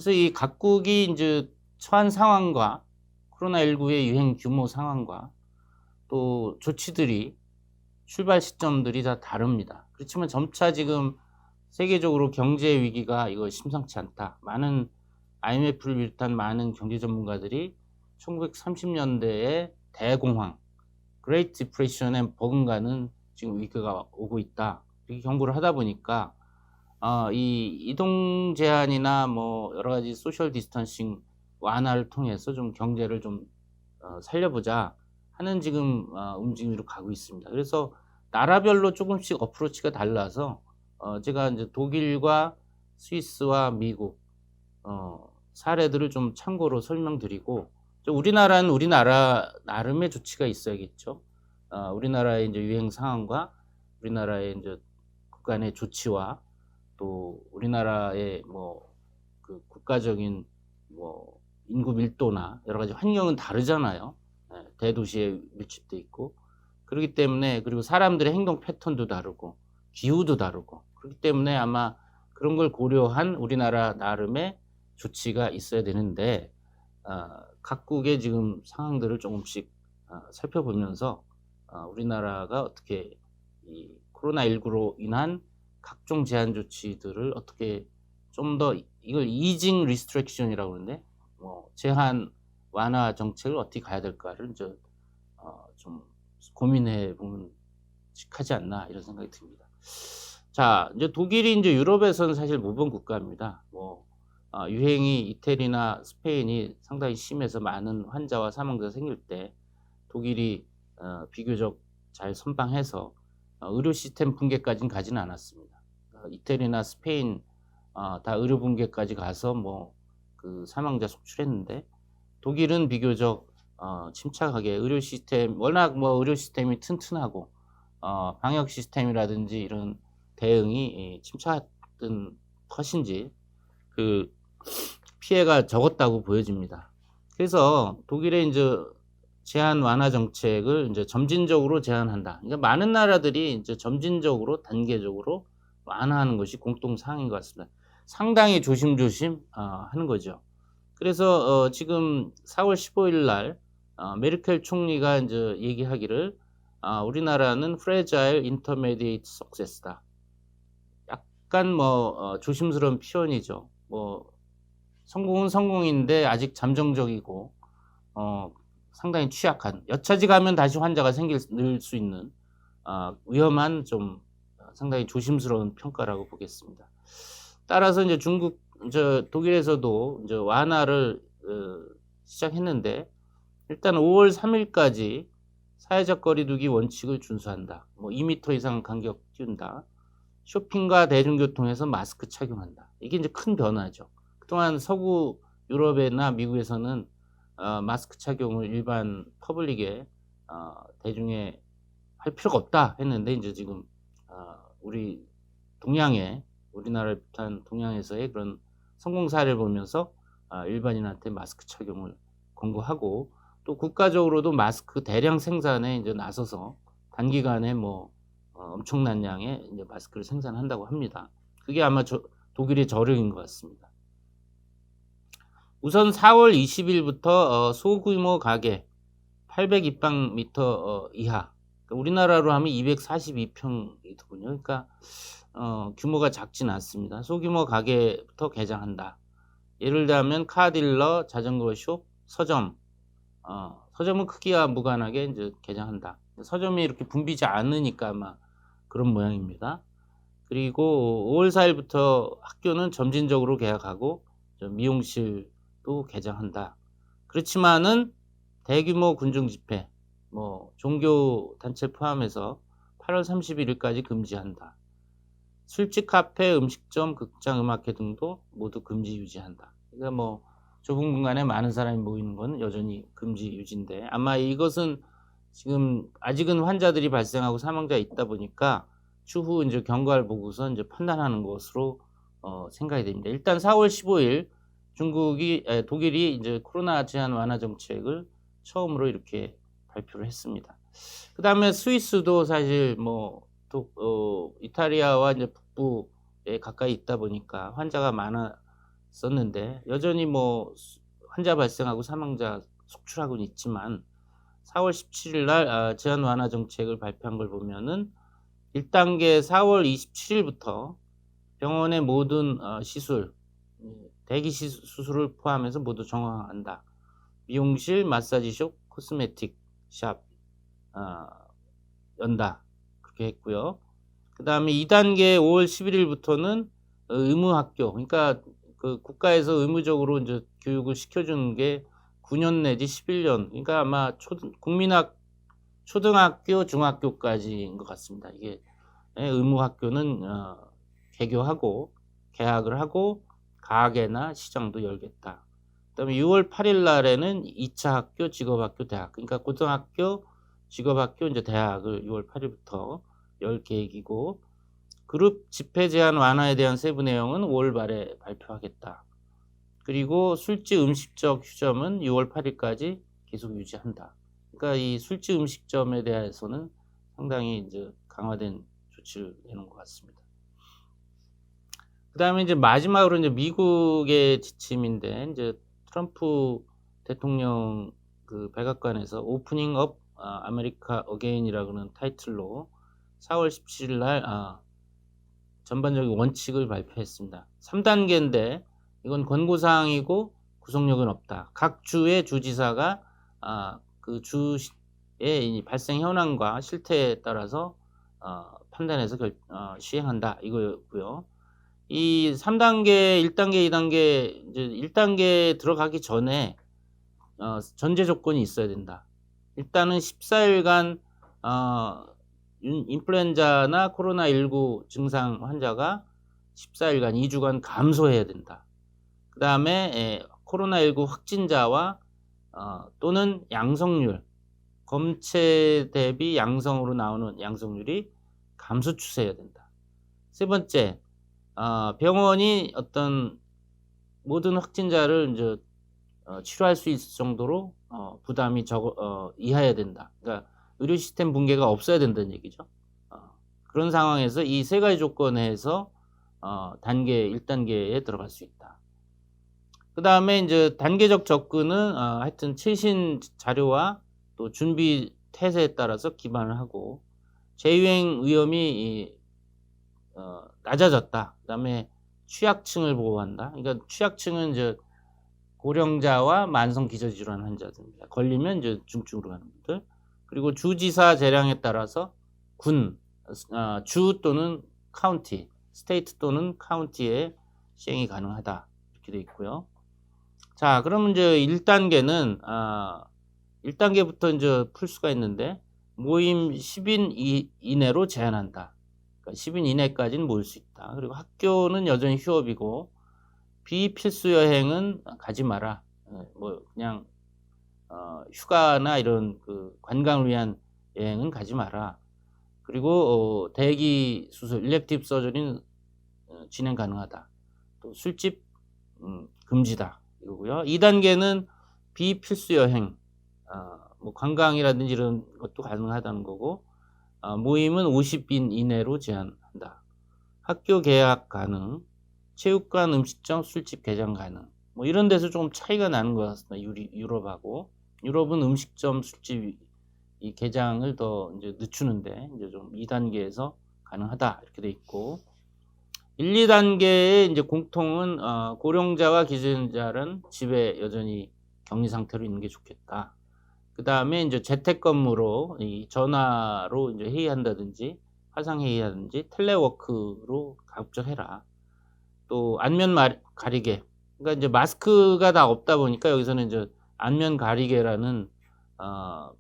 그래서 이 각국이 이제 처한 상황과 코로나19의 유행 규모 상황과 또 조치들이 출발 시점들이 다 다릅니다. 그렇지만 점차 지금 세계적으로 경제 위기가 이거 심상치 않다. 많은 IMF를 비롯한 많은 경제 전문가들이 1930년대의 대공황, Great Depression에 버금가는 지금 위기가 오고 있다. 이렇게 경고를 하다 보니까 이 이동 제한이나 뭐 여러 가지 소셜 디스턴싱 완화를 통해서 좀 경제를 좀 살려보자 하는 지금 움직임으로 가고 있습니다. 그래서 나라별로 조금씩 어프로치가 달라서 제가 이제 독일과 스위스와 미국 사례들을 좀 참고로 설명드리고, 우리나라는 우리나라 나름의 조치가 있어야겠죠. 우리나라의 이제 유행 상황과 우리나라의 이제 국간의 조치와 또 우리나라의 뭐 그 국가적인 뭐 인구 밀도나 여러 가지 환경은 다르잖아요. 대도시에 밀집돼 있고 그렇기 때문에, 그리고 사람들의 행동 패턴도 다르고 기후도 다르고 그렇기 때문에 아마 그런 걸 고려한 우리나라 나름의 조치가 있어야 되는데, 각국의 지금 상황들을 조금씩 살펴보면서 우리나라가 어떻게 이 코로나19로 인한 각종 제한 조치들을 어떻게 좀 더, 이걸 이징 리스트렉션이라고 그러는데 뭐 제한 완화 정책을 어떻게 가야 될까를 이제 좀 고민해 보면 하지 않나 이런 생각이 듭니다. 자, 이제 독일이 이제 유럽에서는 사실 모범 국가입니다. 뭐 유행이 이태리나 스페인이 상당히 심해서 많은 환자와 사망자가 생길 때 독일이 비교적 잘 선방해서 의료 시스템 붕괴까지는 가지는 않았습니다. 이태리나 스페인 다 의료 붕괴까지 가서 뭐 그 사망자 속출했는데, 독일은 비교적 침착하게 의료 시스템, 워낙 뭐 의료 시스템이 튼튼하고 방역 시스템이라든지 이런 대응이 침착했던 탓인지 그 피해가 적었다고 보여집니다. 그래서 독일의 이제 제한 완화 정책을 이제 점진적으로 제한한다. 그러니까 많은 나라들이 이제 점진적으로 단계적으로 완화하는 것이 공통 사항인 것 같습니다. 상당히 조심조심 하는 거죠. 그래서 지금 4월 15일 날 메르켈 총리가 이제 얘기하기를 우리나라는 fragile intermediate success다. 약간 뭐 조심스러운 표현이죠. 뭐 성공은 성공인데 아직 잠정적이고 상당히 취약한, 여차지 가면 다시 환자가 생길 수 있는 위험한 좀 상당히 조심스러운 평가라고 보겠습니다. 따라서 이제 독일에서도 이제 완화를 시작했는데, 일단 5월 3일까지 사회적 거리두기 원칙을 준수한다. 뭐 2m 이상 간격 띄운다. 쇼핑과 대중교통에서 마스크 착용한다. 이게 이제 큰 변화죠. 그동안 서구 유럽이나 미국에서는 마스크 착용을 일반 퍼블릭에 대중에 할 필요가 없다 했는데, 이제 지금 우리 동양의, 우리나라를 비롯한 동양에서의 그런 성공 사례를 보면서 일반인한테 마스크 착용을 권고하고, 또 국가적으로도 마스크 대량 생산에 이제 나서서 단기간에 뭐 엄청난 양의 이제 마스크를 생산한다고 합니다. 그게 아마 독일의 저력인 것 같습니다. 우선 4월 20일부터 소규모 가게 800입방미터 이하, 그러니까 우리나라로 하면 242평이더군요. 그러니까 규모가 작진 않습니다. 소규모 가게부터 개장한다. 예를 들면 카딜러, 자전거 숍, 서점. 서점은 크기와 무관하게 이제 개장한다. 서점이 이렇게 붐비지 않으니까 아마 그런 모양입니다. 그리고 5월 4일부터 학교는 점진적으로 개학하고 미용실도 개장한다. 그렇지만은 대규모 군중 집회, 뭐 종교 단체 포함해서 8월 31일까지 금지한다. 술집, 카페, 음식점, 극장, 음악회 등도 모두 금지 유지한다. 그러니까 뭐 좁은 공간에 많은 사람이 모이는 건 여전히 금지 유지인데, 아마 이것은 지금 아직은 환자들이 발생하고 사망자가 있다 보니까 추후 이제 경과를 보고서 이제 판단하는 것으로 생각이 됩니다. 일단 4월 15일 독일이 이제 코로나 제한 완화 정책을 처음으로 이렇게 발표를 했습니다. 그 다음에 스위스도 사실 뭐 이탈리아와 이제 북부에 가까이 있다 보니까 환자가 있었는데 여전히 뭐 환자 발생하고 사망자 속출하고는 있지만 4월 17일 날 제한 완화 정책을 발표한 걸 보면은 1단계 4월 27일부터 병원의 모든 시술, 대기 수술을 포함해서 모두 정화한다. 미용실, 마사지숍, 코스메틱 샵 연다. 그렇게 했고요. 그 다음에 2단계 5월 11일부터는 의무학교, 그러니까 그 국가에서 의무적으로 이제 교육을 시켜주는 게 9년 내지 11년, 그러니까 아마 초등학교, 중학교까지인 것 같습니다. 이게 의무학교는 개교하고 개학을 하고 가게나 시장도 열겠다. 그다음에 6월 8일 날에는 2차 학교, 직업학교, 대학, 그러니까 고등학교, 직업학교, 이제 대학을 6월 8일부터 열 계획이고, 그룹 집회 제한 완화에 대한 세부 내용은 5월 말에 발표하겠다. 그리고 술집 음식점 휴점은 6월 8일까지 계속 유지한다. 그러니까 이 술집 음식점에 대해서는 상당히 이제 강화된 조치를 내는 것 같습니다. 그 다음에 이제 마지막으로 이제 미국의 지침인데, 이제 트럼프 대통령 그 백악관에서 오프닝 업 아메리카 어게인이라고 하는 타이틀로 4월 17일 날 전반적인 원칙을 발표했습니다. 3단계인데 이건 권고사항이고 구속력은 없다. 각 주의 주지사가 그 주의 발생 현황과 실태에 따라서 판단해서 시행한다 이거였고요. 이 3단계, 1단계, 2단계, 이제 1단계 들어가기 전에 전제 조건이 있어야 된다. 일단은 14일간 인플루엔자나 코로나19 증상 환자가 14일간 2주간 감소해야 된다. 그 다음에 코로나19 확진자와 또는 양성률, 검체 대비 양성으로 나오는 양성률이 감소 추세여야 된다. 세 번째, 병원이 어떤 모든 확진자를 이제 치료할 수 있을 정도로 부담이 이하해야 된다. 그러니까 의료 시스템 붕괴가 없어야 된다는 얘기죠. 그런 상황에서 이 세 가지 조건에서 1단계에 들어갈 수 있다. 그 다음에 이제 단계적 접근은 하여튼 최신 자료와 또 준비 태세에 따라서 기반을 하고 재유행 위험이 낮아졌다. 그 다음에 취약층을 보호한다. 그러니까 취약층은 이제 고령자와 만성 기저질환 환자들입니다. 걸리면 이제 중증으로 가는 분들. 그리고 주지사 재량에 따라서 주 또는 카운티, 스테이트 또는 카운티에 시행이 가능하다. 이렇게 되어 있고요. 자, 그러면 이제 1단계는 1단계부터 이제 풀 수가 있는데 모임 10인 이내로 제한한다. 그러니까 10인 이내까지는 모일 수 있다. 그리고 학교는 여전히 휴업이고 비필수 여행은 가지 마라. 뭐 그냥 휴가나 이런 그 관광을 위한 여행은 가지 마라. 그리고 대기 수술, 일렉티브 서저리는 진행 가능하다. 또 술집 금지다. 이거고요. 2단계는 비필수 여행, 뭐 관광이라든지 이런 것도 가능하다는 거고, 모임은 50인 이내로 제한한다. 학교 개학 가능, 체육관, 음식점, 술집 개장 가능. 뭐 이런 데서 좀 차이가 나는 것 같습니다. 유럽하고. 유럽은 음식점, 술집 이 개장을 더 이제 늦추는데 이제 좀 2단계에서 가능하다 이렇게 돼 있고, 1, 2단계의 이제 공통은 고령자와 기저질환자는 집에 여전히 격리 상태로 있는 게 좋겠다. 그 다음에 이제 재택근무로 전화로 이제 회의한다든지 화상 회의하든지 텔레워크로 가급적 해라. 또 안면 가리개. 그러니까 이제 마스크가 다 없다 보니까 여기서는 이제 안면 가리개라는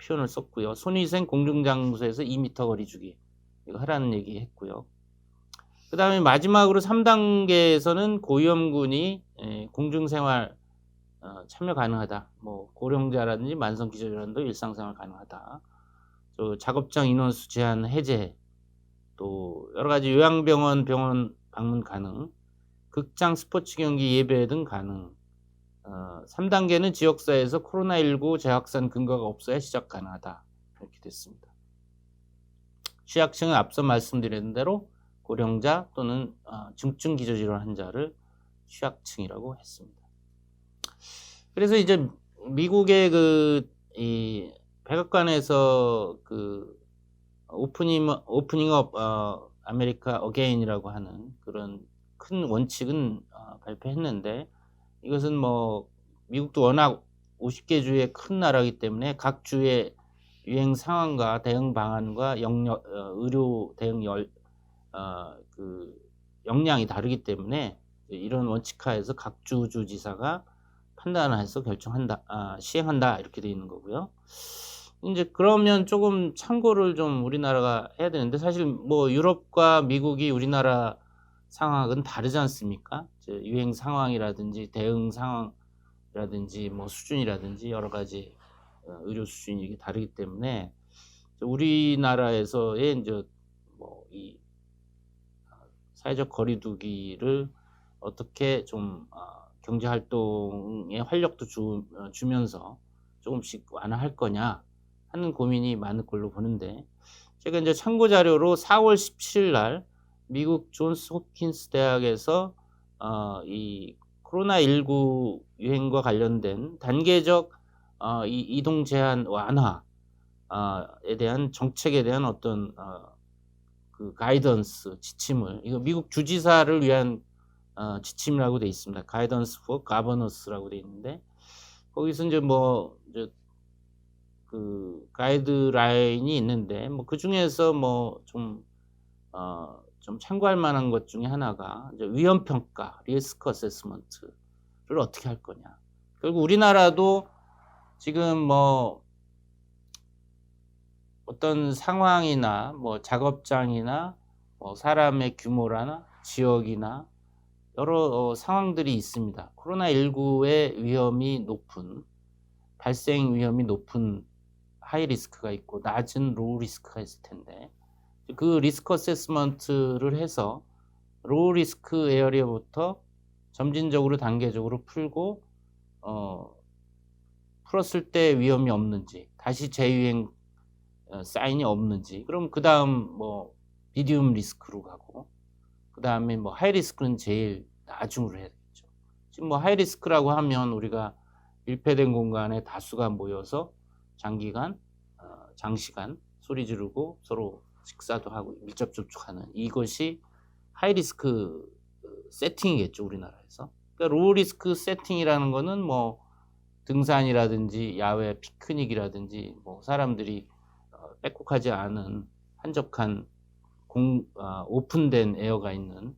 표현을 썼고요. 손위생 공중장소에서 2m 거리 주기 이거 하라는 얘기 했고요. 그 다음에 마지막으로 3단계에서는 고위험군이 공중생활 참여 가능하다. 뭐 고령자라든지 만성 기저질환도 일상생활 가능하다. 또 작업장 인원수 제한 해제, 또 여러 가지 요양병원 병원 방문 가능, 극장 스포츠 경기 예배 등 가능. 3단계는 지역사회에서 코로나19 재확산 근거가 없어야 시작 가능하다. 이렇게 됐습니다. 취약층은 앞서 말씀드린 대로 고령자 또는 중증 기저질환 환자를 취약층이라고 했습니다. 그래서 이제 미국의 이 백악관에서 오프닝 업 아메리카 어게인이라고 하는 그런 큰 원칙은 발표했는데, 이것은 뭐 미국도 워낙 50개 주의 큰 나라이기 때문에 각 주의 유행 상황과 대응 방안과 의료 대응 역량이 다르기 때문에 이런 원칙하에서 각 주지사가 판단해서 시행한다 이렇게 되어 있는 거고요. 이제 그러면 조금 참고를 좀 우리나라가 해야 되는데, 사실 뭐 유럽과 미국이 우리나라 상황은 다르지 않습니까? 유행 상황이라든지 대응 상황이라든지 뭐 수준이라든지 여러 가지 의료 수준이 이게 다르기 때문에 우리나라에서의 이제 뭐 이 사회적 거리두기를 어떻게 좀 경제 활동에 활력도 주면서 조금씩 완화할 거냐 하는 고민이 많을 걸로 보는데, 제가 이제 참고 자료로 4월 17일 날 미국 존스 홉킨스 대학에서 이 코로나19 유행과 관련된 단계적 이 이동 제한 완화에 대한 정책에 대한 어떤 그 가이던스 지침을, 이거 미국 주지사를 위한 지침이라고 돼 있습니다. 가이던스 포 가버너스라고 돼 있는데, 거기서 이제 그 가이드라인이 있는데, 뭐 그 중에서 뭐 좀 참고할 만한 것 중에 하나가 이제 위험 평가, 리스크 어세스먼트를 어떻게 할 거냐. 결국 우리나라도 지금 뭐 어떤 상황이나 뭐 작업장이나 뭐 사람의 규모나 지역이나 여러 상황들이 있습니다. 코로나19의 발생 위험이 높은 하이 리스크가 있고 낮은 로우 리스크가 있을 텐데, 그 리스크 어세스먼트를 해서 로우 리스크 에어리어부터 점진적으로 단계적으로 풀고 풀었을 때 위험이 없는지, 다시 재유행 사인이 없는지, 그럼 그 다음 뭐 미디움 리스크로 가고, 그 다음에 뭐 하이 리스크는 제일 나중으로 해야 되겠죠. 지금 뭐 하이 리스크라고 하면 우리가 밀폐된 공간에 다수가 모여서 장시간 소리 지르고 서로 식사도 하고 밀접 접촉하는, 이것이 하이 리스크 세팅이겠죠, 우리나라에서. 그러니까 로우 리스크 세팅이라는 거는 뭐 등산이라든지 야외 피크닉이라든지 뭐 사람들이 빼곡하지 않은 한적한 오픈된 에어가 있는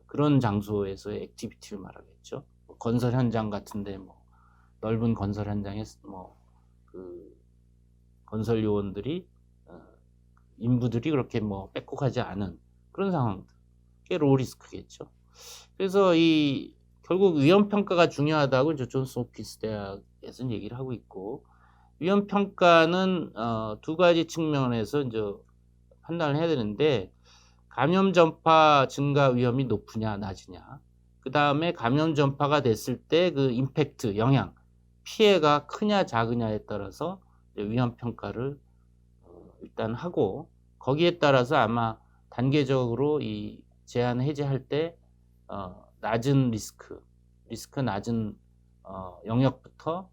그런 장소에서의 액티비티를 말하겠죠. 뭐 건설 현장 같은데 뭐 넓은 건설 현장에 그 건설 요원들이 인부들이 그렇게 뭐 빼곡하지 않은 그런 상황들, 그게 로우 리스크겠죠. 그래서 결국 위험 평가가 중요하다고 이제 존스 홉킨스 대학에서는 얘기를 하고 있고, 위험 평가는 두 가지 측면에서 이제 판단을 해야 되는데, 감염 전파 증가 위험이 높으냐 낮으냐, 그 다음에 감염 전파가 됐을 때 그 임팩트 영향 피해가 크냐 작으냐에 따라서 위험 평가를 일단 하고, 거기에 따라서 아마 단계적으로 이 제한 해제할 때 낮은 리스크 낮은 영역부터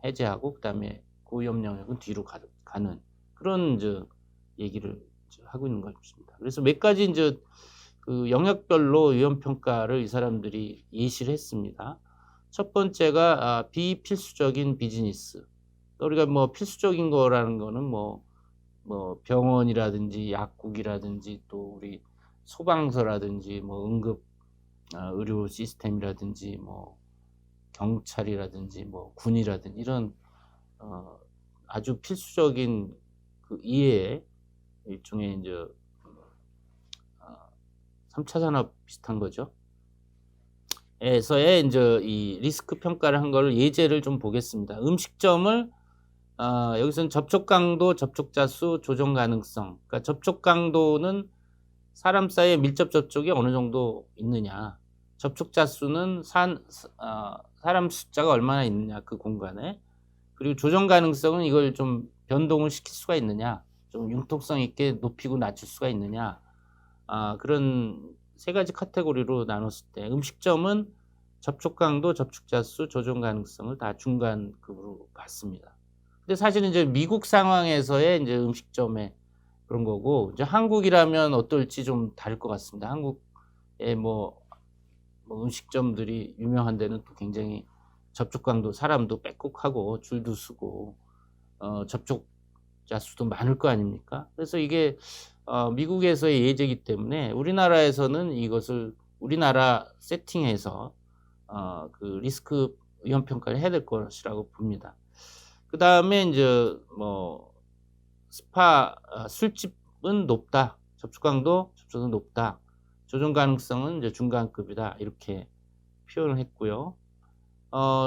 해제하고, 그 다음에 고위험 영역은 뒤로 가는 그런 이제 얘기를 하고 있는 것 같습니다. 그래서 몇 가지 이제 그 영역별로 위험 평가를 이 사람들이 예시를 했습니다. 첫 번째가 비필수적인 비즈니스. 우리가 뭐 필수적인 거라는 거는 뭐 병원이라든지 약국이라든지 또 우리 소방서라든지 뭐 응급 의료 시스템이라든지 뭐 경찰이라든지 뭐 군이라든지 이런 아주 필수적인 그 이외에 일종의 이제 3차 산업 비슷한 거죠. 에서의 이제 이 리스크 평가를 한 걸 예제를 좀 보겠습니다. 음식점을 여기서는 접촉 강도, 접촉자 수, 조정 가능성. 그러니까 접촉 강도는 사람 사이의 밀접 접촉이 어느 정도 있느냐. 접촉자 수는 사람 숫자가 얼마나 있느냐, 그 공간에. 그리고 조정 가능성은 이걸 좀 변동을 시킬 수가 있느냐, 좀 융통성 있게 높이고 낮출 수가 있느냐, 그런 세 가지 카테고리로 나눴을 때 음식점은 접촉 강도, 접촉자 수, 조정 가능성을 다 중간급으로 봤습니다. 근데 사실은 이제 미국 상황에서의 이제 음식점의 그런 거고, 이제 한국이라면 어떨지 좀 다를 것 같습니다. 한국의 뭐 음식점들이 유명한 데는 또 굉장히 접촉 강도, 사람도 빼곡하고 줄도 서고 접촉자 수도 많을 거 아닙니까? 그래서 이게 미국에서의 예제이기 때문에 우리나라에서는 이것을 우리나라 세팅에서 그 리스크 위험 평가를 해야 될 것이라고 봅니다. 그 다음에 이제 뭐 스파, 술집은 높다. 접촉 강도, 접촉은 높다. 조정 가능성은 이제 중간급이다. 이렇게 표현을 했고요.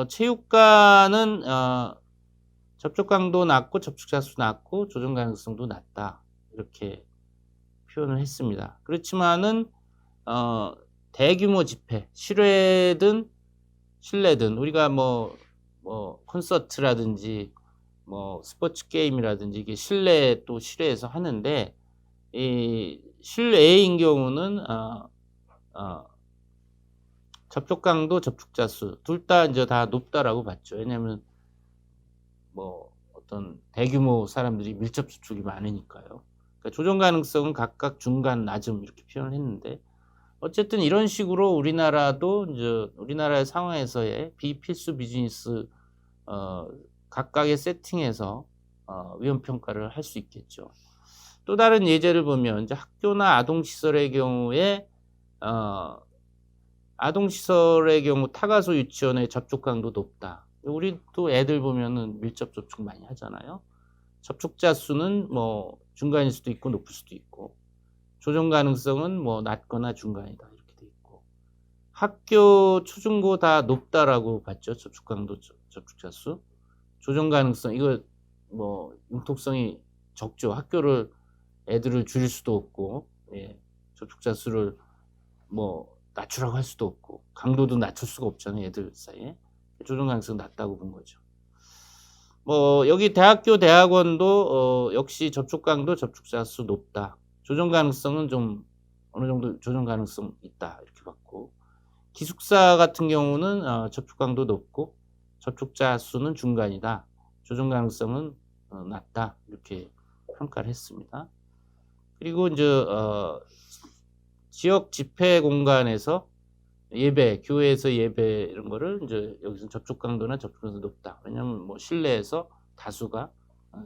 체육관은 접촉 강도 낮고 접촉자 수 낮고 조정 가능성도 낮다. 이렇게 표현을 했습니다. 그렇지만은 대규모 집회, 실외든 실내든 우리가 뭐 콘서트라든지 뭐 스포츠 게임이라든지 이게 실내 또 실외에서 하는데 이 실외인 경우는 접촉 강도, 접촉자 수 둘 다 이제 다 높다라고 봤죠. 왜냐하면 뭐 어떤 대규모 사람들이 밀접 접촉이 많으니까요. 그러니까 조정 가능성은 각각 중간, 낮음 이렇게 표현을 했는데 어쨌든 이런 식으로 우리나라도 이제 우리나라의 상황에서의 비필수 비즈니스 각각의 세팅에서 위험 평가를 할 수 있겠죠. 또 다른 예제를 보면 이제 학교나 아동시설의 경우에 아동시설의 경우 타가소 유치원의 접촉 강도 높다. 우리도 애들 보면은 밀접 접촉 많이 하잖아요. 접촉자 수는 뭐 중간일 수도 있고 높을 수도 있고 조정 가능성은 뭐 낮거나 중간이다 이렇게 돼 있고 학교 초중고 다 높다라고 봤죠. 접촉 강도, 접촉자 수, 조정 가능성 이거 뭐 융통성이 적죠. 학교를 애들을 줄일 수도 없고 접촉자 수를 뭐 낮추라고 할 수도 없고 강도도 낮출 수가 없잖아요. 애들 사이에 조정 가능성 낮다고 본 거죠. 뭐 여기 대학교 대학원도 역시 접촉 강도, 접촉자 수 높다. 조정 가능성은 좀 어느 정도 조정 가능성 있다 이렇게 봤고 기숙사 같은 경우는 접촉 강도 높고 접촉자 수는 중간이다. 조정 가능성은 낮다 이렇게 평가를 했습니다. 그리고 이제 지역 집회 공간에서 예배, 교회에서 예배 이런 거를 이제 여기서 접촉 강도나 접촉성이 높다. 왜냐하면 뭐 실내에서 다수가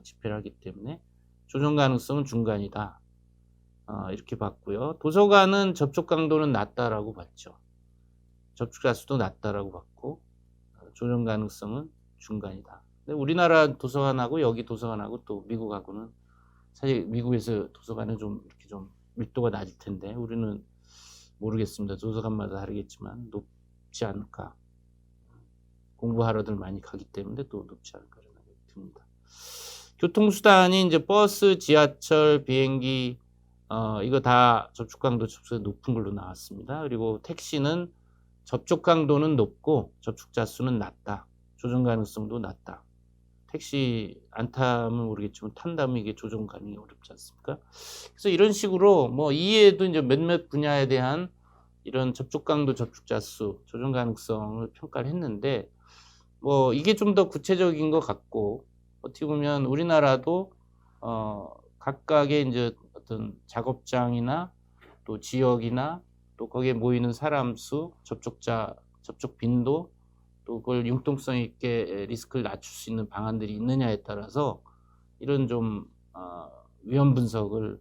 집회를 하기 때문에 조정 가능성은 중간이다. 이렇게 봤고요. 도서관은 접촉 강도는 낮다라고 봤죠. 접촉자 수도 낮다라고 봤고 조정 가능성은 중간이다. 근데 우리나라 도서관하고 여기 도서관하고 또 미국하고는 사실 미국에서 도서관은 좀 이렇게 좀 밀도가 낮을 텐데 우리는 모르겠습니다. 도서관마다 다르겠지만 높지 않을까. 공부하러들 많이 가기 때문에 또 높지 않을까 생각이 듭니다. 교통수단이 이제 버스, 지하철, 비행기 이거 다 접촉 강도, 접촉이 높은 걸로 나왔습니다. 그리고 택시는 접촉 강도는 높고 접촉자 수는 낮다. 조정 가능성도 낮다. 택시 안 타면 모르겠지만 탄다면 이게 조정 가능이 어렵지 않습니까? 그래서 이런 식으로 뭐 이외에도 이제 몇몇 분야에 대한 이런 접촉 강도, 접촉자 수, 조정 가능성을 평가를 했는데 뭐 이게 좀 더 구체적인 것 같고 어떻게 보면 우리나라도 각각의 이제 어떤 작업장이나 또 지역이나 또 거기에 모이는 사람 수, 접촉자, 접촉 빈도 또 그걸 융통성 있게 리스크를 낮출 수 있는 방안들이 있느냐에 따라서 이런 좀 위험 분석을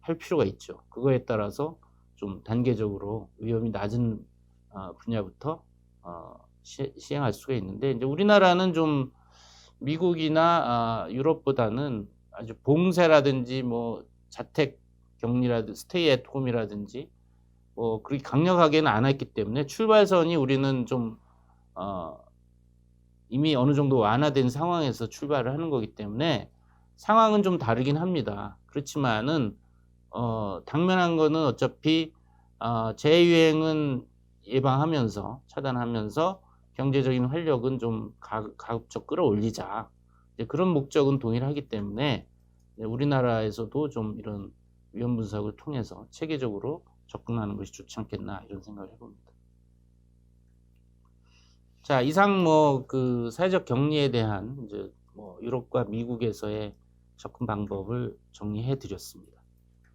할 필요가 있죠. 그거에 따라서 좀 단계적으로 위험이 낮은 분야부터 시행할 수가 있는데 이제 우리나라는 좀 미국이나 유럽보다는 아주 봉쇄라든지 뭐 자택 격리라든지 스테이 앳 홈이라든지 뭐 그렇게 강력하게는 안 했기 때문에 출발선이 우리는 좀 이미 어느 정도 완화된 상황에서 출발을 하는 거기 때문에 상황은 좀 다르긴 합니다. 그렇지만은 당면한 거는 어차피 재유행은 예방하면서 차단하면서 경제적인 활력은 좀 가급적 끌어올리자 이제 그런 목적은 동일하기 때문에 우리나라에서도 좀 이런 위험 분석을 통해서 체계적으로 접근하는 것이 좋지 않겠나 이런 생각을 해봅니다. 자, 이상 뭐 그 사회적 격리에 대한 이제 뭐 유럽과 미국에서의 접근 방법을 정리해 드렸습니다.